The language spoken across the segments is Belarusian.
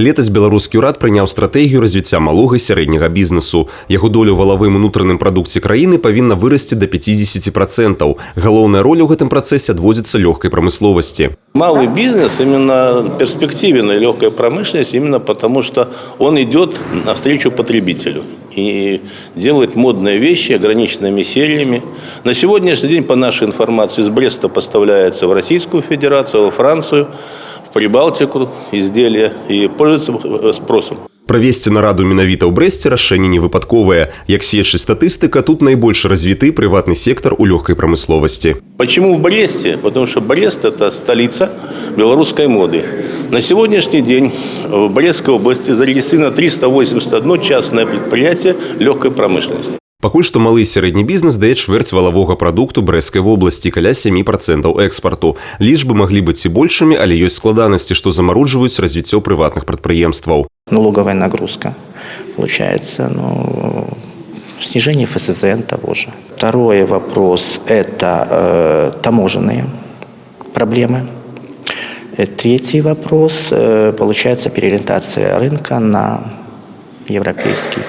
Летась беларускі ўрад прыняў стратэгію развіцця малога і сярэдняга бізнесу. Яго доля ў валавым унутраным прадукце краіны павінна вырасці до 50%. Галоўная роля ў гэтым працэсе адводзіцца лёгкай прамысловасці. Малый бизнес именно перспективен и легкая промышленность именно потому, что он идет навстречу потребителю и делает модные вещи ограниченными сериями. На сегодняшний день, по нашей информации, из Бреста поставляется в Российскую Федерацию, во Францию, в Прибалтику изделия и пользуется спросом. Правесці нараду менавіта ў Брэсце рашэнне не выпадковае. Як сведчыць статыстыка, тут найбольш развіты прыватны сектор у лёгкай прамысловасці. Почему в Бресте? Потому что Брест – это столица белорусской моды. На сегодняшний день в Брестской области зарегистрировано 381 частное предприятие легкой промышленности. Пакуль што малы і сярэдні бізнес дае чвэрць валавога прадукту Брэсцкай вобласці, каля 7% экспарту. Лічбы маглі быць і большымі, але ёсць складанасці, што замароджваюць развіццё прыватных прадпрыемстваў. Налоговая нагрузка получается, снижение ФСЗН того же. Второй вопрос – это таможенные проблемы. Третий вопрос – получается переориентация рынка на европейский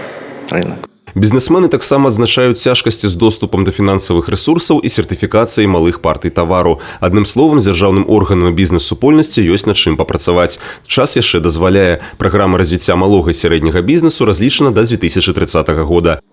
рынок. Бізнесмени таксама адзначаюць цяжкасці з доступам да фінансавых рэсурсаў і сертыфікацыяй малых партый тавару. Адным словам, з дзяржаўным органам бізнес-супольнасці ёсць над чым папрацаваць. Час яшчэ дазваляе. Праграма развіцця малога і сярэдняга бізнесу разлічана да 2030 года.